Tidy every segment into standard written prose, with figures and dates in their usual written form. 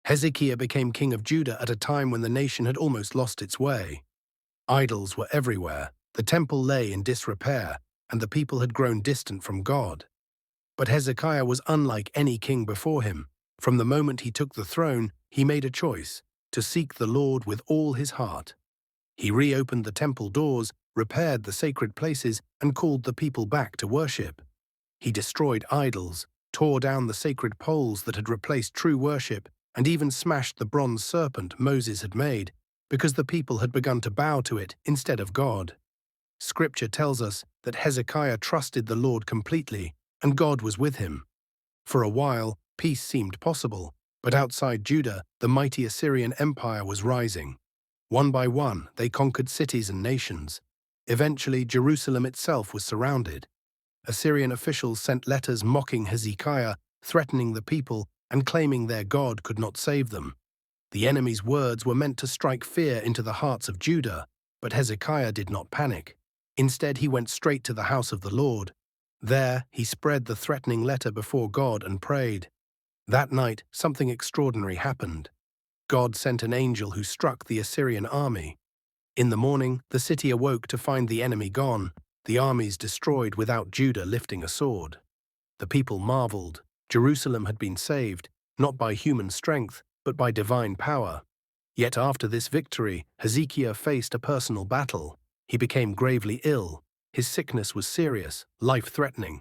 Hezekiah became king of Judah at a time when the nation had almost lost its way. Idols were everywhere, the temple lay in disrepair, and the people had grown distant from God. But Hezekiah was unlike any king before him. From the moment he took the throne, he made a choice to seek the Lord with all his heart. He reopened the temple doors, repaired the sacred places, and called the people back to worship. He destroyed idols, tore down the sacred poles that had replaced true worship, and even smashed the bronze serpent Moses had made, because the people had begun to bow to it instead of God. Scripture tells us that Hezekiah trusted the Lord completely, and God was with him. For a while, peace seemed possible, but outside Judah, the mighty Assyrian Empire was rising. One by one, they conquered cities and nations. Eventually, Jerusalem itself was surrounded. Assyrian officials sent letters mocking Hezekiah, threatening the people, and claiming their God could not save them. The enemy's words were meant to strike fear into the hearts of Judah, but Hezekiah did not panic. Instead, he went straight to the house of the Lord. There, he spread the threatening letter before God and prayed. That night, something extraordinary happened. God sent an angel who struck the Assyrian army. In the morning, the city awoke to find the enemy gone, the armies destroyed without Judah lifting a sword. The people marveled. Jerusalem had been saved, not by human strength, but by divine power. Yet after this victory, Hezekiah faced a personal battle. He became gravely ill. His sickness was serious, life-threatening.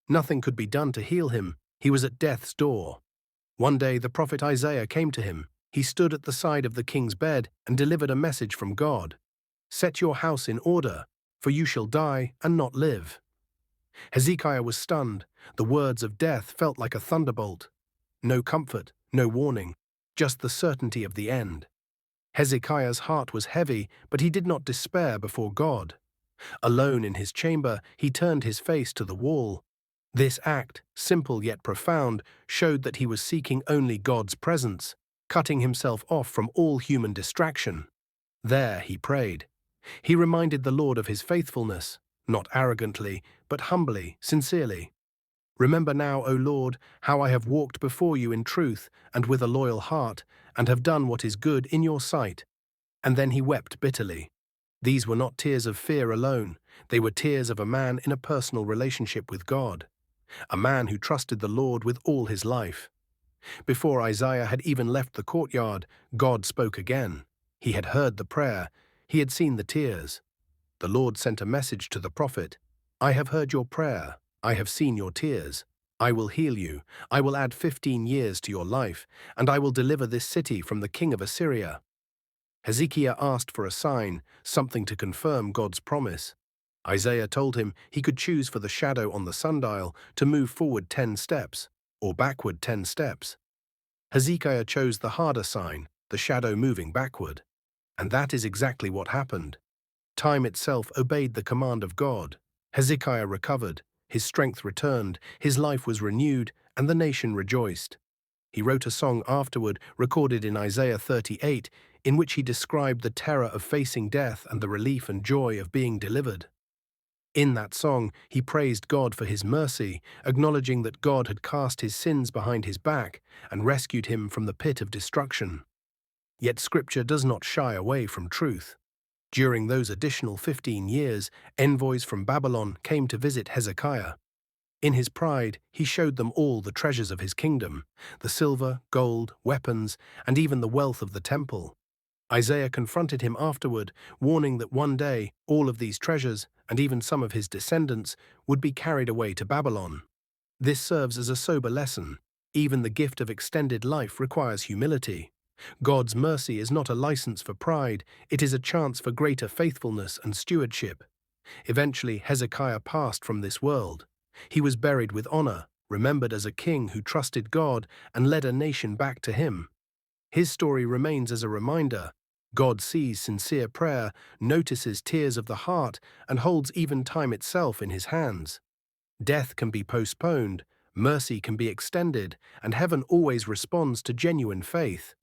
Nothing could be done to heal him. He was at death's door. One day the prophet Isaiah came to him. He stood at the side of the king's bed and delivered a message from God. "Set your house in order, for you shall die and not live." Hezekiah was stunned. The words of death felt like a thunderbolt. No comfort, no warning, just the certainty of the end. Hezekiah's heart was heavy, but he did not despair before God. Alone in his chamber, he turned his face to the wall. This act, simple yet profound, showed that he was seeking only God's presence, cutting himself off from all human distraction. There he prayed. He reminded the Lord of his faithfulness, not arrogantly, but humbly, sincerely. "Remember now, O Lord, how I have walked before you in truth and with a loyal heart, and have done what is good in your sight." And then he wept bitterly. These were not tears of fear alone. They were tears of a man in a personal relationship with God, a man who trusted the Lord with all his life. Before Isaiah had even left the courtyard, God spoke again. He had heard the prayer. He had seen the tears. The Lord sent a message to the prophet. "I have heard your prayer. I have seen your tears. I will heal you. I will add 15 years to your life, and I will deliver this city from the king of Assyria." Hezekiah asked for a sign, something to confirm God's promise. Isaiah told him he could choose for the shadow on the sundial to move forward 10 steps, or backward 10 steps. Hezekiah chose the harder sign, the shadow moving backward. And that is exactly what happened. Time itself obeyed the command of God. Hezekiah recovered, his strength returned, his life was renewed, and the nation rejoiced. He wrote a song afterward, recorded in Isaiah 38, in which he described the terror of facing death and the relief and joy of being delivered. In that song, he praised God for his mercy, acknowledging that God had cast his sins behind his back and rescued him from the pit of destruction. Yet Scripture does not shy away from truth. During those additional 15 years, envoys from Babylon came to visit Hezekiah. In his pride, he showed them all the treasures of his kingdom, the silver, gold, weapons, and even the wealth of the temple. Isaiah confronted him afterward, warning that one day all of these treasures, and even some of his descendants, would be carried away to Babylon. This serves as a sober lesson. Even the gift of extended life requires humility. God's mercy is not a license for pride, it is a chance for greater faithfulness and stewardship. Eventually, Hezekiah passed from this world. He was buried with honor, remembered as a king who trusted God and led a nation back to him. His story remains as a reminder. God sees sincere prayer, notices tears of the heart, and holds even time itself in his hands. Death can be postponed, mercy can be extended, and heaven always responds to genuine faith.